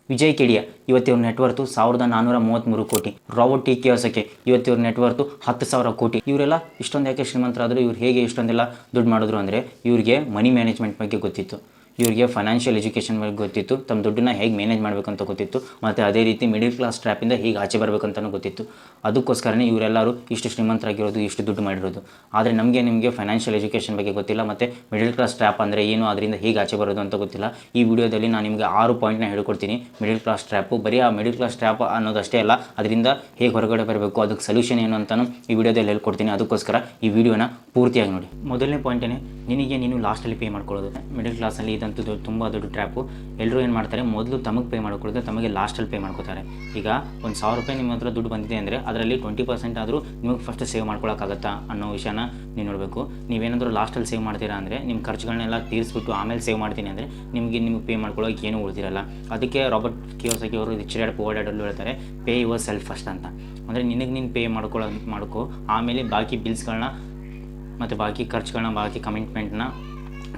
ವಿಜಯ್ ಕೆಡಿಯಾ ಇವತ್ತಿವ್ರ ನೆಟ್ವರ್ತು 1433 ಕೋಟಿ. Robert T ಕಿಯೋಸಕಿ ಇವತ್ತಿವ್ರ ನೆಟ್ವರ್ತು 10,000 ಕೋಟಿ. ಇವರೆಲ್ಲ ಇಷ್ಟೊಂದು ಯಾಕೆ ಶ್ರೀಮಂತರಾದರು? ಇವ್ರು ಹೇಗೆ ಇಷ್ಟೊಂದೆಲ್ಲ ದುಡ್ಡು ಮಾಡಿದ್ರು ಅಂದರೆ ಇವ್ರಿಗೆ ಮನಿ ಮ್ಯಾನೇಜ್ಮೆಂಟ್ ಬಗ್ಗೆ ಗೊತ್ತಿತ್ತು, ಇವರಿಗೆ ಫೈನಾನ್ಷಿಯಲ್ ಎಜುಕೇಷನ್ ಬಗ್ಗೆ ಗೊತ್ತಿತ್ತು, ತಮ್ಮ ದುಡ್ಡನ್ನ ಹೇಗೆ ಮ್ಯಾನೇಜ್ ಮಾಡಬೇಕಂತ ಗೊತ್ತಿತ್ತು, ಮತ್ತು ಅದೇ ರೀತಿ ಮಿಡಿಲ್ ಕ್ಲಾಸ್ ಟ್ರ್ಯಾಪಿಂದ ಹೇಗೆ ಆಚೆ ಬರಬೇಕಂತಲೂ ಗೊತ್ತಿತ್ತು. ಅದಕ್ಕೋಸ್ಕರನೇ ಇವರೆಲ್ಲರೂ ಇಷ್ಟು ಶ್ರೀಮಂತರಾಗಿರೋದು, ಇಷ್ಟು ದುಡ್ಡು ಮಾಡಿರೋದು. ಆದರೆ ನಿಮಗೆ ಫೈನಾನ್ಷಿಯಲ್ ಎಜುಕೇಷನ್ ಬಗ್ಗೆ ಗೊತ್ತಿಲ್ಲ, ಮತ್ತು ಮಿಡಿಲ್ ಕ್ಲಾಸ್ ಟ್ರ್ಯಾಪ್ ಅಂದರೆ ಏನು, ಅದರಿಂದ ಹೇಗೆ ಆಚೆ ಬರೋದು ಅಂತ ಗೊತ್ತಿಲ್ಲ. ಈ ವಿಡಿಯೋದಲ್ಲಿ ನಾನು ನಿಮಗೆ 6 ಪಾಯಿಂಟ್ನ ಹೇಳ್ಕೊಡ್ತೀನಿ. ಮಿಡಿಲ್ ಕ್ಲಾಸ್ ಟ್ರ್ಯಾಪು ಬರೀ ಆ ಮಿಡಿಲ್ ಕ್ಲಾಸ್ ಟ್ರ್ಯಾಪ್ ಅನ್ನೋದಷ್ಟೇ ಅಲ್ಲ, ಅದರಿಂದ ಹೇಗೆ ಹೊರಗಡೆ ಬರಬೇಕು, ಅದಕ್ಕೆ ಸೊಲ್ಯೂಷನ್ ಏನು ಅಂತಲೂ ಈ ವಿಡಿಯೋದಲ್ಲಿ ಹೇಳ್ಕೊಡ್ತೀನಿ. ಅದಕ್ಕೋಸ್ಕರ ಈ ವಿಡಿಯೋನ ಪೂರ್ತಿಯಾಗಿ ನೋಡಿ. ಮೊದಲನೇ ಪಾಯಿಂಟೇ ನೀನು ಲಾಸ್ಟಲ್ಲಿ ಪೇ ಮಾಡ್ಕೊಳ್ಳೋದು. ಮಿಡಿಲ್ ಕ್ಲಾಸಲ್ಲಿ ಇದಂತೂ ತುಂಬ ದೊಡ್ಡ ಟ್ರ್ಯಾಪು. ಎಲ್ಲರೂ ಏನು ಮಾಡ್ತಾರೆ, ಮೊದಲು ತಮಗೆ ಪೇ ಮಾಡ್ಕೊಳ್ಳೋದು, ತಮಗೆ ಲಾಸ್ಟಲ್ಲಿ ಪೇ ಮಾಡ್ಕೋತಾರೆ. ಈಗ ಒಂದು 1,000 ರೂಪಾಯಿ ನಿಮ್ಮ ಹತ್ರ ದುಡ್ಡು ಬಂದಿದೆ ಅಂದರೆ ಅದರಲ್ಲಿ 20% ಆದರೂ ನಿಮಗೆ ಫಸ್ಟ್ ಸೇವ್ ಮಾಡ್ಕೊಳ್ಳೋಕ್ಕಾಗತ್ತಾ ಅನ್ನೋ ವಿಷಯನ ನೀವು ನೋಡಬೇಕು. ನೀವೇನಾದರೂ ಲಾಸ್ಟಲ್ಲಿ ಸೇವ್ ಮಾಡ್ತೀರಾ ಅಂದರೆ ನಿಮ್ಮ ಖರ್ಚುಗಳನ್ನೆಲ್ಲ ತೀರಿಸ್ಬಿಟ್ಟು ಆಮೇಲೆ ಸೇವ್ ಮಾಡ್ತೀನಿ ಅಂದರೆ ನಿಮಗೆ ಪೇ ಮಾಡ್ಕೊಳ್ಳೋಕೆ ಏನೂ ಉಳಿದಿರಲ್ಲ. ಅದಕ್ಕೆ ರಾಬರ್ಟ್ ಕಿಯೋಸಕಿ ಅವರು ರಿಚ್ ಡ್ಯಾಡ್ ಪುವರ್ ಡ್ಯಾಡ್ ಅಲ್ಲೂ ಹೇಳ್ತಾರೆ, ಪೇ ಯುವರ್ ಸೆಲ್ಫ್ ಫಸ್ಟ್ ಅಂತ. ಅಂದರೆ ನೀನು ಪೇ ಮಾಡ್ಕೋ, ಆಮೇಲೆ ಬಾಕಿ ಬಿಲ್ಸ್ಗಳನ್ನ ಮತ್ತು ಬಾಕಿ ಖರ್ಚುಗಳನ್ನ, ಬಾಕಿ ಕಮಿಟ್ಮೆಂಟ್ನ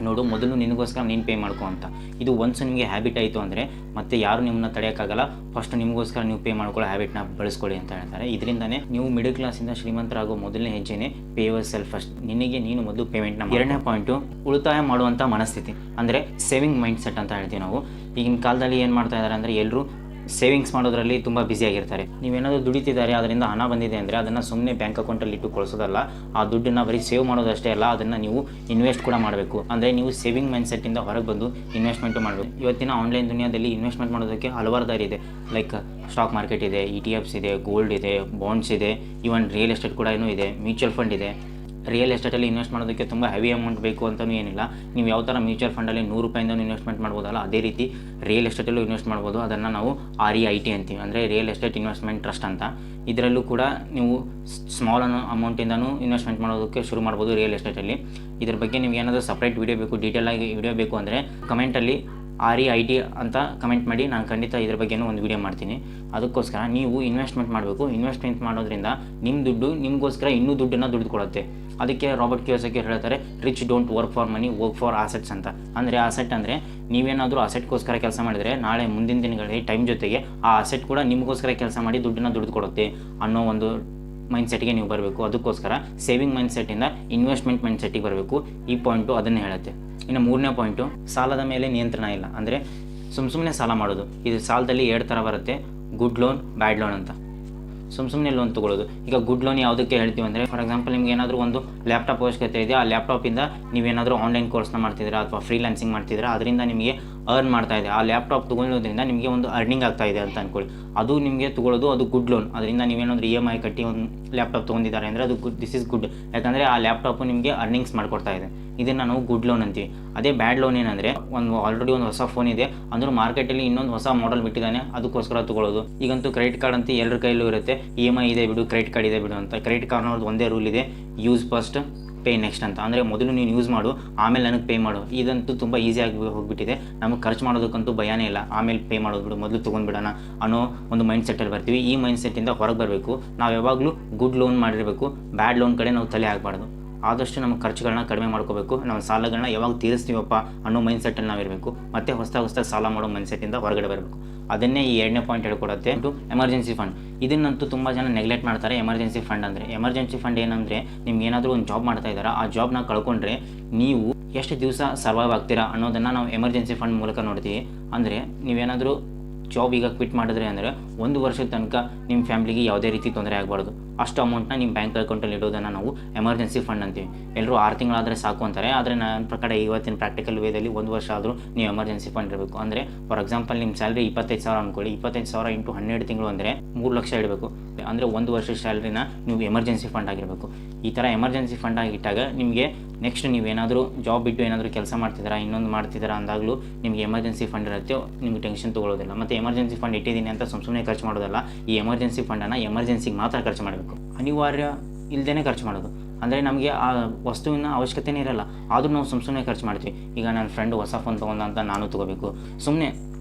ನೋಡು, ಮೊದಲು ನಿನಗೋಸ್ಕರ ನೀನು ಪೇ ಮಾಡ್ಕೊ ಅಂತ. ಇದು ಒನ್ಸ್ ನಿಮಗೆ ಹ್ಯಾಬಿಟ್ ಆಯಿತು ಅಂದರೆ ಮತ್ತೆ ಯಾರು ನಿಮ್ಮನ್ನ ತಡೆಯೋಕ್ಕಾಗಲ್ಲ. ಫಸ್ಟ್ ನಿಮಗೋಸ್ಕರ ನೀವು ಪೇ ಮಾಡ್ಕೊಳ್ಳೋ ಹ್ಯಾಬಿಟ್ನ ಬಳಸ್ಕೊಳ್ಳಿ ಅಂತ ಹೇಳ್ತಾರೆ. ಇದರಿಂದನೇ ನೀವು ಮಿಡಲ್ ಕ್ಲಾಸಿಂದ ಶ್ರೀಮಂತರಾಗೋ ಮೊದಲನೇ ಹೆಜ್ಜೆನೇ ಪೇ ಯುವರ್ ಸೆಲ್ಫ್ ಫಸ್ಟ್. ನೀನು ಮೊದಲು ಪೇಮೆಂಟ್ನ. ಎರಡನೇ ಪಾಯಿಂಟು ಉಳಿತಾಯ ಮಾಡುವಂಥ ಮನಸ್ಥಿತಿ, ಅಂದರೆ ಸೇವಿಂಗ್ ಮೈಂಡ್ ಸೆಟ್ ಅಂತ ಹೇಳ್ತೀವಿ ನಾವು. ಈಗಿನ ಕಾಲದಲ್ಲಿ ಏನು ಮಾಡ್ತಾ ಇದ್ದಾರೆ ಅಂದರೆ ಎಲ್ಲರೂ ಸೇವಿಂಗ್ಸ್ ಮಾಡೋದ್ರಲ್ಲಿ ತುಂಬ ಬ್ಯುಸಿಯಾಗಿರ್ತಾರೆ. ನೀವೇನಾದರೂ ದುಡಿತಿದ್ದಾರೆ, ಅದರಿಂದ ಹಣ ಬಂದಿದೆ ಅಂದರೆ ಅದನ್ನು ಸುಮ್ಮನೆ ಬ್ಯಾಂಕ್ ಅಕೌಂಟಲ್ಲಿ ಇಟ್ಟು ಕಳಿಸೋದಲ್ಲ. ಆ ದುಡ್ಡನ್ನು ಬರೀ ಸೇವ್ ಮಾಡೋದಷ್ಟೇ ಅಲ್ಲ, ಅದನ್ನು ನೀವು ಇನ್ವೆಸ್ಟ್ ಕೂಡ ಮಾಡಬೇಕು. ಅಂದರೆ ನೀವು ಸೇವಿಂಗ್ ಮೈಂಡ್ ಸೆಟ್ಟಿಂದ ಹೊರಗೆ ಬಂದು ಇನ್ವೆಸ್ಟ್ಮೆಂಟು ಮಾಡಬೇಕು. ಇವತ್ತಿನ ಆನ್ಲೈನ್ ದುನಿಯಾದಲ್ಲಿ ಇನ್ವೆಸ್ಟ್ಮೆಂಟ್ ಮಾಡೋದಕ್ಕೆ ಹಲವಾರು ದಾರಿ ಇದೆ. ಲೈಕ್ ಸ್ಟಾಕ್ ಮಾರ್ಕೆಟ್ ಇದೆ, ETFs ಇದೆ, ಗೋಲ್ಡ್ ಇದೆ, ಬಾಂಡ್ಸ್ ಇದೆ, ಈವನ್ ರಿಯಲ್ ಎಸ್ಟೇಟ್ ಕೂಡ ಇದೆ, ಮ್ಯೂಚುವಲ್ ಫಂಡ್ ಇದೆ. ರಿಯಲ್ ಎಸ್ಟೇಟಲ್ಲಿ ಇನ್ವೆಸ್ಟ್ ಮಾಡೋದಕ್ಕೆ ತುಂಬ ಹೆವಿ ಅಮೌಂಟ್ ಬೇಕು ಅಂತಲೂ ಏನಿಲ್ಲ. ನೀವು ಯಾವ ಥರ ಮ್ಯೂಚುವಲ್ ಫಂಡಲ್ಲಿ 100 ರೂಪಾಯಿಂದನೂ ಇನ್ವೆಸ್ಟ್ಮೆಂಟ್ ಮಾಡ್ಬೋದಲ್ಲ, ಅದೇ ರೀತಿ ರಿಯಲ್ ಎಸ್ಟೇಟಲ್ಲೂ ಇನ್ವೆಸ್ಟ್ ಮಾಡ್ಬೋದು. ಅದನ್ನು ನಾವು REIT ಅಂತೀವಿ, ಅಂದರೆ ರಿಯಲ್ ಎಸ್ಟೇಟ್ ಇನ್ವೆಸ್ಟ್ಮೆಂಟ್ ಟ್ರಸ್ಟ್ ಅಂತ. ಇದರಲ್ಲೂ ಕೂಡ ನೀವು ಸ್ಮಾಲ್ ಅಮೌಂಟಿಂದನೂ ಇನ್ವೆಸ್ಟ್ಮೆಂಟ್ ಮಾಡೋದಕ್ಕೆ ಶುರು ಮಾಡ್ಬೋದು ರಿಯಲ್ ಎಸ್ಟೇಟಲ್ಲಿ. ಇದ್ರ ಬಗ್ಗೆ ನಿಮ್ಗೆ ಏನಾದರೂ ಸಪ್ರೇಟ್ ವೀಡಿಯೋ ಬೇಕು, ಡೀಟೇಲಾಗಿ ವಿಡಿಯೋ ಬೇಕು ಅಂದರೆ ಕಮೆಂಟಲ್ಲಿ REIT ಅಂತ ಕಮೆಂಟ್ ಮಾಡಿ, ನಾನು ಖಂಡಿತ ಇದ್ರ ಬಗ್ಗೆನೂ ಒಂದು ವೀಡಿಯೋ ಮಾಡ್ತೀನಿ. ಅದಕ್ಕೋಸ್ಕರ ನೀವು ಇನ್ವೆಸ್ಟ್ಮೆಂಟ್ ಮಾಡಬೇಕು. ಇನ್ವೆಸ್ಟ್ಮೆಂಟ್ ಮಾಡೋದ್ರಿಂದ ನಿಮ್ಮ ದುಡ್ಡು ನಿಮಗೋಸ್ಕರ ಇನ್ನೂ ದುಡ್ಡನ್ನು ದುಡಿದುಕೊಡುತ್ತೆ. ಅದಕ್ಕೆ ರಾಬರ್ಟ್ ಕಿಯೋಸಕಿ ಹೇಳ್ತಾರೆ, rich don't work for money, work for assets ಅಂತ. ಅಂದರೆ ಆಸೆಟ್ ಅಂದರೆ ನೀವೇನಾದರೂ ಅಸೆಟ್ಗೋಸ್ಕರ ಕೆಲಸ ಮಾಡಿದರೆ ನಾಳೆ ಮುಂದಿನ ದಿನಗಳಲ್ಲಿ ಟೈಮ್ ಜೊತೆಗೆ ಆ ಅಸೆಟ್ ಕೂಡ ನಿಮಗೋಸ್ಕರ ಕೆಲಸ ಮಾಡಿ ದುಡ್ಡನ್ನು ದುಡಿದುಕೊಡುತ್ತೆ ಅನ್ನೋ ಒಂದು ಮೈಂಡ್ಸೆಟ್ಗೆ ನೀವು ಬರಬೇಕು. ಅದಕ್ಕೋಸ್ಕರ ಸೇವಿಂಗ್ ಮೈಂಡ್ಸೆಟ್ಟಿಂದ ಇನ್ವೆಸ್ಟ್ಮೆಂಟ್ ಮೈಂಡ್ಸೆಟ್ಟಿಗೆ ಬರಬೇಕು. ಈ ಪಾಯಿಂಟು ಅದನ್ನೇ ಹೇಳುತ್ತೆ. ಇನ್ನು ಮೂರನೇ ಪಾಯಿಂಟು, ಸಾಲದ ಮೇಲೆ ನಿಯಂತ್ರಣ ಇಲ್ಲ. ಅಂದರೆ ಸುಮ್ಮನೆ ಸಾಲ ಮಾಡೋದು. ಇದು ಸಾಲದಲ್ಲಿ 2 ಥರ ಬರುತ್ತೆ, ಗುಡ್ ಲೋನ್, ಬ್ಯಾಡ್ ಲೋನ್ ಅಂತ. ಸುಮ್ಮನೆ ಲೋನ್ ತೊಗೊಳ್ಳೋದು. ಈಗ ಗುಡ್ ಲೋನ್ ಯಾವುದಕ್ಕೆ ಹೇಳ್ತೀವಿ ಅಂದರೆ, ಫಾರ್ ಎಕ್ಸಾಂಪಲ್ ನಿಮ್ಗೆ ಏನಾದರೂ ಒಂದು ಲ್ಯಾಪ್ಟಾಪ್ ಅವಶ್ಯಕತೆ ಇದೆ, ಆ ಲ್ಯಾಪ್ಟಾಪಿಂದ ನೀವೇನಾದರೂ ಆನ್ಲೈನ್ ಕೋರ್ಸ್ನ ಮಾಡ್ತಿದ್ದೀರಾ ಅಥವಾ ಫ್ರೀಲ್ಯಾನ್ಸಿಂಗ್ ಮಾಡ್ತಿದ್ದೀರಾ, ಅದರಿಂದ ನಿಮಗೆ ಅರ್ನ್ ಮಾಡ್ತಾ ಇದೆ. ಆ ಲ್ಯಾಪ್ಟಾಪ್ ತೊಗೊಳ್ಳೋದ್ರಿಂದ ನಿಮಗೆ ಒಂದು ಅರ್ನಿಂಗ್ ಆಗ್ತಾ ಇದೆ ಅಂತ ಅಂದ್ಕೊಳ್ಳಿ. ಅದು ನಿಮಗೆ ತೊಗೊಳ್ಳೋದು, ಅದು ಗುಡ್ ಲೋನ್. ಅದರಿಂದ ನೀವೇನಾದರೂ EMI ಕಟ್ಟಿ ಒಂದು ಲ್ಯಾಪ್ಟಾಪ್ ತೊಗೊಂಡಿದ್ದಾರೆ ಅಂದರೆ ಅದು ದಿಸ್ ಇಸ್ ಗುಡ್. ಯಾಕಂದರೆ ಆ ಲ್ಯಾಪ್ಟಾಪು ನಿಮಗೆ ಅರ್ನಿಂಗ್ಸ್ ಮಾಡಿಕೊಡ್ತಾ ಇದೆ. ಇದನ್ನು ನಾವು ಗುಡ್ ಲೋನ್ ಅಂತೀವಿ. ಅದೇ ಬ್ಯಾಡ್ ಲೋನ್ ಏನಂದರೆ, ಆಲ್ರೆಡಿ ಒಂದು ಹೊಸ ಫೋನ್ ಇದೆ, ಅಂದರೂ ಮಾರ್ಕೆಟಲ್ಲಿ ಇನ್ನೊಂದು ಹೊಸ ಮಾಡೆಲ್ ಬಿಟ್ಟಿದ್ದಾನೆ, ಅದಕ್ಕೋಸ್ಕರ ತೊಗೊಳ್ಳೋದು. ಈಗಂತೂ ಕ್ರೆಡಿಟ್ ಕಾರ್ಡ್ ಅಂತ ಎಲ್ಲರ ಕೈಲೂ ಇರುತ್ತೆ. EMI ಇದೆ ಬಿಡು, ಕ್ರೆಡಿಟ್ ಕಾರ್ಡ್ ಇದೆ ಬಿಡು ಅಂತ. ಕ್ರೆಡಿಟ್ ಕಾರ್ಡ್ನವ್ರದ್ದು ಒಂದೇ ರೂಲ್ ಇದೆ, ಯೂಸ್ ಫಸ್ಟ್ ಪೇ ನೆಕ್ಸ್ಟ್ ಅಂತ. ಅಂದರೆ ಮೊದಲು ನೀನು ಯೂಸ್ ಮಾಡು, ಆಮೇಲೆ ನನಗೆ ಪೇ ಮಾಡು. ಇದಂತೂ ತುಂಬ ಈಸಿಯಾಗಿ ಹೋಗಿಬಿಟ್ಟಿದೆ. ನಮಗೆ ಖರ್ಚು ಮಾಡೋದಕ್ಕಂತೂ ಭಯನೇ ಇಲ್ಲ. ಆಮೇಲೆ ಪೇ ಮಾಡೋದು ಬಿಡು, ಮೊದಲು ತೊಗೊಂಡ್ಬಿಡೋಣ ಅನ್ನೋ ಒಂದು ಮೈಂಡ್ ಸೆಟ್ಟಲ್ಲಿ ಬರ್ತೀವಿ. ಈ ಮೈಂಡ್ ಸೆಟ್ಟಿಂದ ಹೊರಗೆ ಬರಬೇಕು. ನಾವು ಯಾವಾಗಲೂ ಗುಡ್ ಲೋನ್ ಮಾಡಿರಬೇಕು, ಬ್ಯಾಡ್ ಲೋನ್ ಕಡೆ ನಾವು ತಲೆ ಹಾಕಬಾರ್ದು. ಆದಷ್ಟು ನಮ್ಮ ಖರ್ಚುಗಳನ್ನ ಕಡಿಮೆ ಮಾಡ್ಕೋಬೇಕು. ನಾವು ಸಾಲಗಳನ್ನ ಯಾವಾಗ ತೀರಿಸ್ತೀವಪ್ಪ ಅನ್ನೋ ಮೈಂಡ್ ಸೆಟ್ಟಲ್ಲಿ ನಾವಿರಬೇಕು. ಮತ್ತು ಹೊಸದಾಗಿ ಸಾಲ ಮಾಡೋ ಮೈಂಡ್ ಸೆಟ್ಟಿಂದ ಹೊರಗಡೆ ಬರಬೇಕು. ಅದನ್ನೇ ಈ 2ನೇ ಪಾಯಿಂಟ್ ಹೇಳ್ಕೊಡುತ್ತೆ. Emergency fund. ಇದನ್ನಂತೂ ತುಂಬ ಜನ ನೆಗ್ಲೆಕ್ಟ್ ಮಾಡ್ತಾರೆ. ಎಮರ್ಜೆನ್ಸಿ ಫಂಡ್ ಅಂದರೆ, ಎಮರ್ಜೆನ್ಸಿ ಫಂಡ್ ಏನಂದರೆ, ನಿಮ್ಗೆ ಏನಾದರೂ ಒಂದು ಜಾಬ್ ಮಾಡ್ತಾ ಇದ್ದಾರೆ, ಆ ಜಾಬ್ನ ಕಳ್ಕೊಂಡ್ರೆ ನೀವು ಎಷ್ಟು ದಿವಸ ಸರ್ವೈವ್ ಆಗ್ತೀರಾ ಅನ್ನೋದನ್ನು ನಾವು ಎಮರ್ಜೆನ್ಸಿ ಫಂಡ್ ಮೂಲಕ ನೋಡ್ತೀವಿ. ಅಂದರೆ ನೀವೇನಾದರೂ ಜಾಬ್ ಈಗ ಕ್ವಿಟ್ ಮಾಡಿದ್ರೆ ಅಂದರೆ 1 ವರ್ಷದ ತನಕ ನಿಮ್ಮ ಫ್ಯಾಮಿಲಿಗೆ ಯಾವುದೇ ರೀತಿ ತೊಂದರೆ ಆಗಬಾರ್ದು. ಅಷ್ಟು ಅಮೌಂಟ್ನ ನಿಮ್ಮ ಬ್ಯಾಂಕ್ ಅಕೌಂಟಲ್ಲಿ ಇಡೋದನ್ನು ನಾವು ಎಮರ್ಜೆನ್ಸಿ ಫಂಡ್ ಅಂತೀವಿ. ಎಲ್ಲರೂ 6 ತಿಂಗಳಾದರೆ ಸಾಕು ಅಂತಾರೆ. ಆದರೆ ನನ್ನ ಪ್ರಕಾರ ಇವತ್ತಿನ ಪ್ರಾಕ್ಟಿಕಲ್ ವೇದಲ್ಲಿ 1 ವರ್ಷ ಆದರೂ ನೀವು ಎಮರ್ಜೆನ್ಸಿ ಫಂಡ್ ಇರಬೇಕು. ಅಂದರೆ ಫಾರ್ ಎಕ್ಸಾಂಪಲ್ ನಿಮ್ಮ ಸ್ಯಾಲ್ರಿ 25,000 ಅಂದ್ಕೊಳ್ಳಿ, 25,000 ಇಂಟು 12 ತಿಂಗಳು ಅಂದರೆ 3 ಲಕ್ಷ ಇಡಬೇಕು. ಅಂದರೆ 1 ವರ್ಷದ ಸ್ಯಾಲ್ರಿನ ನೀವು ಎಮರ್ಜೆನ್ಸಿ ಫಂಡ್ ಆಗಿರಬೇಕು. ಈ ಥರ ಎಮರ್ಜೆನ್ಸಿ ಫಂಡ್ ಆಗಿಟ್ಟಾಗ ನಿಮಗೆ ನೆಕ್ಸ್ಟ್ ನೀವೇನಾದರೂ ಜಾಬ್ ಬಿಟ್ಟು ಏನಾದರೂ ಕೆಲಸ ಮಾಡ್ತಿದ್ದೀರಾ, ಇನ್ನೊಂದು ಮಾಡ್ತಿದ್ದೀರಾ ಅಂದಾಗಲೂ ನಿಮಗೆ ಎಮರ್ಜೆನ್ಸಿ ಫಂಡ್ ಇರುತ್ತೆ, ನಿಮಗೆ ಟೆನ್ಷನ್ ತೊಗೊಳ್ಳೋದಿಲ್ಲ. ಮತ್ತು ಎಮರ್ಜೆನ್ಸಿ ಫಂಡ್ ಇಟ್ಟಿದ್ದೀನಿ ಅಂತ ಸುಮ್ಮನೆ ಖರ್ಚು ಮಾಡೋದಲ್ಲ. ಈ ಎಮರ್ಜೆನ್ಸಿ ಫಂಡನ್ನು ಎಮರ್ಜೆನ್ಸಿಗೆ ಮಾತ್ರ ಖರ್ಚು ಮಾಡಬೇಕು, ಅನಿವಾರ್ಯ ಇಲ್ಲದೇ ಖರ್ಚು ಮಾಡೋದು. ಅಂದರೆ ನಮಗೆ ಆ ವಸ್ತುವಿನ ಅವಶ್ಯಕತೆನೇ ಇರಲ್ಲ, ಆದರೂ ನಾವು ಸುಮ್ಮನೆ ಖರ್ಚು ಮಾಡ್ತೀವಿ. ಈಗ ನನ್ನ ಫ್ರೆಂಡ್ ಹೊಸ ಫೋನ್ ತೊಗೊಂಡ ಅಂತ ನಾನು ತೊಗೋಬೇಕು, ಸುಮ್ಮನೆ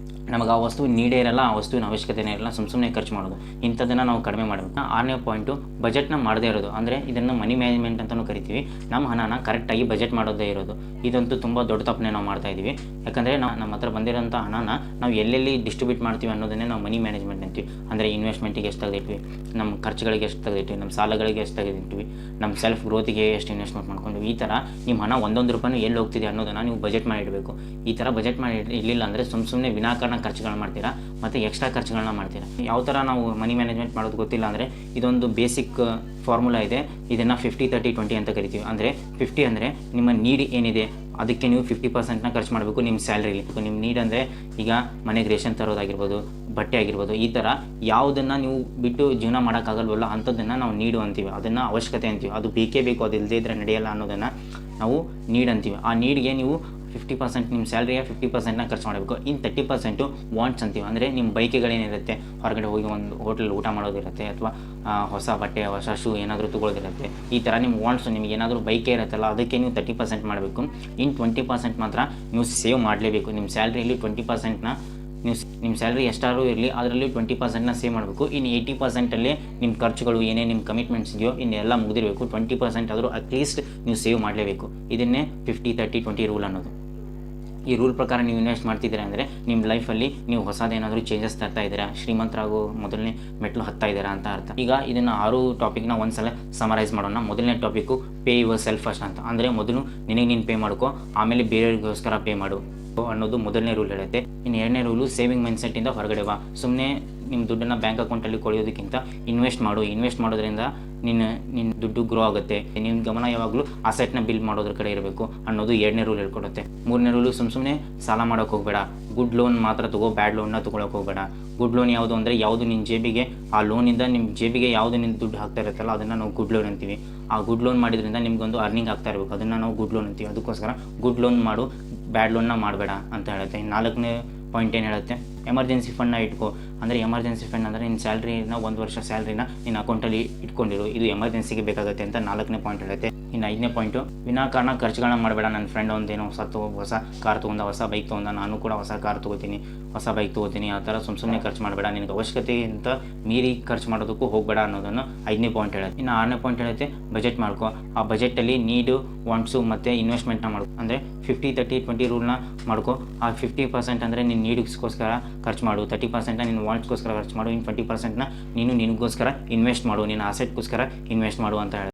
ನಮಗೆ ಆ ವಸ್ತು ನೀಡೇ ಇರಲ್ಲ, ಆ ವಸ್ತುವಿನ ಅವಶ್ಯಕತೆನೇ ಇರಲ್ಲ, ಸುಮ್ಮನೆ ಖರ್ಚು ಮಾಡೋದು. ಇಂಥದ್ದನ್ನು ನಾವು ಕಡಿಮೆ ಮಾಡಬೇಕು. 6ನೇ ಪಾಯಿಂಟು ಬಜೆಟ್ನ ಮಾಡದೇ ಇರೋದು. ಅಂದರೆ ಇದನ್ನು ಮನಿ ಮ್ಯಾನೇಜ್ಮೆಂಟ್ ಅಂತಲೂ ಕರಿತೀವಿ. ನಮ್ಮ ಹಣನ ಕರೆಕ್ಟಾಗಿ ಬಜೆಟ್ ಮಾಡೋದೇ ಇರೋದು. ಇದಂತೂ ತುಂಬ ದೊಡ್ಡ ತಪ್ಪನ್ನೇ ನಾವು ಮಾಡ್ತಾ ಇದ್ದೀವಿ. ಯಾಕಂದರೆ ನಮ್ಮ ಹತ್ರ ಬಂದಿರೋಂಥ ಹಣನ ನಾವು ಎಲ್ಲೆಲ್ಲಿ ಡಿಸ್ಟ್ರಿಬ್ಯೂಟ್ ಮಾಡ್ತೀವಿ ಅನ್ನೋದನ್ನೇ ನಾವು ಮನಿ ಮ್ಯಾನೇಜ್ಮೆಂಟ್ ಅಂತೀವಿ. ಅಂದರೆ ಇನ್ವೆಸ್ಟ್ಮೆಂಟಿಗೆ ಎಷ್ಟು ತೆಗೆದಿಟ್ವಿ, ನಮ್ಮ ಖರ್ಚುಗಳಿಗೆ ಎಷ್ಟು ತೆಗೆದಿಟ್ವಿ, ನಮ್ಮ ಸಾಲಗಳಿಗೆ ಎಷ್ಟು ತೆಗೆದಿಟ್ವಿ, ನಮ್ಮ ಸೆಲ್ಫ್ ಗ್ರೋತಿಗೆ ಎಷ್ಟು ಇನ್ವೆಸ್ಟ್ಮೆಂಟ್ ಮಾಡ್ಕೊಂಡ್ವಿ. ಈ ಥರ ನಿಮ್ಮ ಹಣ ಒಂದೊಂದು ರೂಪಾಯಿ ಎಲ್ಲಿ ಹೋಗ್ತಿದೆ ಅನ್ನೋದನ್ನು ನೀವು ಬಜೆಟ್ ಮಾಡಿ ಇಡಬೇಕು. ಈ ಥರ ಬಜೆಟ್ ಮಾಡಿ ಇರಲಿಲ್ಲ ಅಂದರೆ ಸುಮ್ಮನೆ ವಿನಾಕಾರಣ ಖರ್ಚುಗಳನ್ನ ಮಾಡ್ತೀರಾ ಮತ್ತು ಎಕ್ಸ್ಟ್ರಾ ಖರ್ಚುಗಳನ್ನ ಮಾಡ್ತೀರಾ. ಯಾವ ಥರ ನಾವು ಮನಿ ಮ್ಯಾನೇಜ್ಮೆಂಟ್ ಮಾಡೋದು ಗೊತ್ತಿಲ್ಲ ಅಂದರೆ ಇದೊಂದು ಬೇಸಿಕ್ ಫಾರ್ಮುಲಾ ಇದೆ. ಇದನ್ನು 50-30-20 ಅಂತ ಕರಿತೀವಿ. ಅಂದರೆ 50 ಅಂದರೆ ನಿಮ್ಮ ನೀಡ್ ಏನಿದೆ ಅದಕ್ಕೆ ನೀವು 50%ನ ಖರ್ಚು ಮಾಡಬೇಕು ನಿಮ್ಮ ಸ್ಯಾಲ್ರಿಲಿ. ನಿಮ್ಮ ನೀಡ್ ಅಂದರೆ ಈಗ ಮನೆಗೆ ರೇಷನ್ ತರೋದಾಗಿರ್ಬೋದು, ಬಟ್ಟೆ ಆಗಿರ್ಬೋದು, ಈ ಥರ ಯಾವುದನ್ನು ನೀವು ಬಿಟ್ಟು ಜೀವನ ಮಾಡೋಕ್ಕಾಗಲ್ವಲ್ಲ ಅಂಥದ್ದನ್ನು ನಾವು ನೀಡು ಅಂತೀವಿ. ಅದನ್ನು ಅವಶ್ಯಕತೆ ಅಂತೀವಿ. ಅದು ಬೇಕೇ ಬೇಕು, ಅದು ಇಲ್ಲದೇ ಇದ್ದರೆ ನಡೆಯಲ್ಲ ಅನ್ನೋದನ್ನು ನಾವು ನೀಡ್ ಅಂತೀವಿ. ಆ ನೀಡ್ಗೆ ನೀವು 50% ನಿಮ್ಮ ಸ್ಯಾಲ್ರಿಯ 50%ನ ಖರ್ಚು ಮಾಡಬೇಕು. ಇನ್ನು 30% ವಾಂಟ್ಸ್ ಅಂತೀವಿ. ಅಂದರೆ ನಿಮ್ಮ ಬೈಕೆಗಳೇನಿರುತ್ತೆ, ಹೊರಗಡೆ ಹೋಗಿ ಒಂದು ಹೋಟೆಲ್ ಊಟ ಮಾಡೋದಿರುತ್ತೆ, ಅಥವಾ ಹೊಸ ಬಟ್ಟೆ, ಹೊಸ ಶೂ ಏನಾದರೂ ತೊಗೊಳ್ಳೋದಿರುತ್ತೆ. ಈ ಥರ ನಿಮ್ಮ ವಾಂಟ್ಸು, ನಿಮಗೆ ಏನಾದರೂ ಬೈಕೆ ಇರುತ್ತಲ್ಲ ಅದಕ್ಕೆ ನೀವು 30% ಮಾಡಬೇಕು. ಇನ್ನು 20% ಮಾತ್ರ ನೀವು ಸೇವ್ ಮಾಡಲೇಬೇಕು. ನಿಮ್ಮ ಸ್ಯಾಲ್ರಿಯಲ್ಲಿ 20%ನ ನೀವು ನಿಮ್ಮ ಸ್ಯಾಲ್ರಿ ಎಷ್ಟಾದರೂ ಇರಲಿ ಅದರಲ್ಲಿ 20%ನ ಸೇವ್ ಮಾಡಬೇಕು. ಇನ್ನು 80%ಅಲ್ಲಿ ನಿಮ್ಮ ಖರ್ಚುಗಳು ಏನೇ ನಿಮ್ಮ ಕಮಿಟ್ಮೆಂಟ್ಸ್ ಇದೆಯೋ ಇನ್ನೆಲ್ಲ ಮುಗಿದಿರಬೇಕು. 20% ಆದರೂ ಅಟ್ಲೀಸ್ಟ್ ನೀವು ಸೇವ್ ಮಾಡಲೇಬೇಕು. ಇದನ್ನೇ 50-30-20 ರೂಲ್ ಅನ್ನೋದು. ಈ ರೂಲ್ ಪ್ರಕಾರ ನೀವು ಇನ್ವೆಸ್ಟ್ ಮಾಡ್ತಿದ್ದೀರಾ ಅಂದರೆ ನಿಮ್ಮ ಲೈಫಲ್ಲಿ ನೀವು ಹೊಸದೇನಾದರೂ ಚೇಂಜಸ್ ತರ್ತಾ ಇದ್ದೀರಾ, ಶ್ರೀಮಂತರಾಗೋ ಮೊದಲನೇ ಮೆಟ್ಲು ಹತ್ತಾ ಇದ್ದೀರಾ ಅಂತ ಅರ್ಥ. ಈಗ ಇದನ್ನು 6 ಟಾಪಿಕ್ನ ಒಂದ್ಸಲ ಸಮರೈಸ್ ಮಾಡೋಣ. ಮೊದಲನೇ topic pay your self first ಅಂತ. ಅಂದರೆ ಮೊದಲು ನಿನಗೆ ನೀನು ಪೇ ಮಾಡ್ಕೋ, ಆಮೇಲೆ ಬೇರೆಯವ್ರಿಗೋಸ್ಕರ ಪೇ ಮಾಡು ಅನ್ನೋದು ಮೊದಲನೇ ರೂಲ್ ಹೇಳುತ್ತೆ. ಇನ್ನು 2ನೇ ರೂಲು ಸೇವಿಂಗ್ ಮೈಂಡ್ಸೆಟ್ಟಿಂದ ಹೊರಗಡೆ ಬಾ. ಸುಮ್ಮನೆ ನಿಮ್ಮ ದುಡ್ಡನ್ನು ಬ್ಯಾಂಕ್ ಅಕೌಂಟಲ್ಲಿ ಕೊಳೆಯೋದಕ್ಕಿಂತ ಇನ್ವೆಸ್ಟ್ ಮಾಡು. ಇನ್ವೆಸ್ಟ್ ಮಾಡೋದ್ರಿಂದ ನಿನ್ನ ದುಡ್ಡು ಗ್ರೋ ಆಗುತ್ತೆ. ನಿನ್ನ ಗಮನ ಯಾವಾಗಲೂ ಅಸೆಟ್ನ ಬಿಲ್ಡ್ ಮಾಡೋದ್ರ ಕಡೆ ಇರಬೇಕು ಅನ್ನೋದು 2ನೇ ರೂಲ್ ಹೇಳ್ಕೊಡುತ್ತೆ. 3ನೇ ರೂಲು ಸುಮ್ಮನೆ ಸಾಲ ಮಾಡೋಕ್ಕೆ ಹೋಗಬೇಡ. ಗುಡ್ ಲೋನ್ ಮಾತ್ರ ತಗೋ, ಬ್ಯಾಡ್ ಲೋನ್ನ ತೊಗೊಳಕ್ಕೆ ಹೋಗಬೇಡ. ಗುಡ್ ಲೋನ್ ಯಾವುದು ಅಂದರೆ ಯಾವುದು ನಿನ್ನ ಜೇಬಿಗೆ, ಆ ಲೋನಿಂದ ನಿಮ್ಮ ಜೇಬಿಗೆ ಯಾವುದು ನಿನ್ನ ದುಡ್ಡು ಹಾಕ್ತಾ ಇರುತ್ತಲ್ಲ ಅದನ್ನು ನಾವು ಗುಡ್ ಲೋನ್ ಅಂತೀವಿ. ಆ ಗುಡ್ ಲೋನ್ ಮಾಡಿದ್ರಿಂದ ನಿಮಗೊಂದು ಅರ್ನಿಂಗ್ ಆಗ್ತಾ ಇರಬೇಕು, ಅದನ್ನು ನಾವು ಗುಡ್ ಲೋನ್ ಅಂತೀವಿ. ಅದಕ್ಕೋಸ್ಕರ ಗುಡ್ ಲೋನ್ ಮಾಡು, ಬ್ಯಾಡ್ ಲೋನ್ನ ಮಾಡಬೇಡ ಅಂತ ಹೇಳುತ್ತೆ. 4ನೇ ಪಾಯಿಂಟ್ ಏನು ಹೇಳುತ್ತೆ, ಎಮರ್ಜೆನ್ಸಿ ಫಂಡ್ನ ಇಟ್ಕೋ. ಅಂದರೆ ಎಮರ್ಜೆನ್ಸಿ ಫಂಡ್ ಅಂದರೆ ನಿನ್ನ ಸ್ಯಾಲ್ರಿನ 1 ವರ್ಷ ಸ್ಯಾಲ್ರಿನ ನಿನ್ನ ಅಕೌಂಟಲ್ಲಿ ಇಟ್ಕೊಂಡಿರು, ಇದು ಎಮರ್ಜೆನ್ಸಿಗೆ ಬೇಕಾಗುತ್ತೆ ಅಂತ 4ನೇ ಪಾಯಿಂಟ್ ಹೇಳುತ್ತೆ. ಇನ್ನು 5ನೇ ಪಾಯಿಂಟು, ವಿನಾಕಾರಣ ಖರ್ಚುಗಳನ್ನ ಮಾಡಬೇಡ. ನನ್ನ ಫ್ರೆಂಡ್ ಒಂದೇನೋ ಹೊಸ ಕಾರ್ ತೊಗೊಂಡ, ಹೊಸ ಬೈಕ್ ತೊಗೊಂಡ, ನಾನು ಕೂಡ ಹೊಸ ಕಾರ್ ತೊಗೋತೀನಿ, ಹೊಸ ಬೈಕ್ ತೊಗೋತೀನಿ, ಆ ಥರ ಸುಮ್ಮನೆ ಖರ್ಚು ಮಾಡಬೇಡ. ನಿನಗೆ ಅವಶ್ಯಕತೆಗಿಂತ ಮೀರಿ ಖರ್ಚು ಮಾಡೋದಕ್ಕೂ ಹೋಗಬೇಡ ಅನ್ನೋದನ್ನು 5ನೇ ಪಾಯಿಂಟ್ ಹೇಳುತ್ತೆ. ಇನ್ನು 6ನೇ ಪಾಯಿಂಟ್ ಹೇಳುತ್ತೆ, ಬಜೆಟ್ ಮಾಡ್ಕೋ. ಆ ಬಜೆಟಲ್ಲಿ ನೀಡು, ವಾಂಟ್ಸು ಮತ್ತು ಇನ್ವೆಸ್ಟ್ಮೆಂಟ್ನ ಮಾಡು. ಅಂದರೆ 50-30-20 ರೂಲ್ನ ಮಾಡ್ಕೋ. ಆ 50% ಅಂದರೆ ನಿನ್ನ ನೀಡ್ಸ್ಗೋಸ್ಕರ ಖರ್ಚು ಮಾಡು, 30% ನಿನ್ನ ವಾಂಟ್ಸ್ಗೋಸ್ಕರ ಖರ್ಚು ಮಾಡು, ಇನ್ನು 20%ನ ನೀನು ನಿನಗೋಸ್ಕರ ಇನ್ವೆಸ್ಟ್ ಮಾಡು, ನಿನ್ನ ಅಸೆಟ್ಗೋಸ್ಕರ ಇನ್ವೆಸ್ಟ್ ಮಾಡು ಅಂತ ಹೇಳುತ್ತೆ.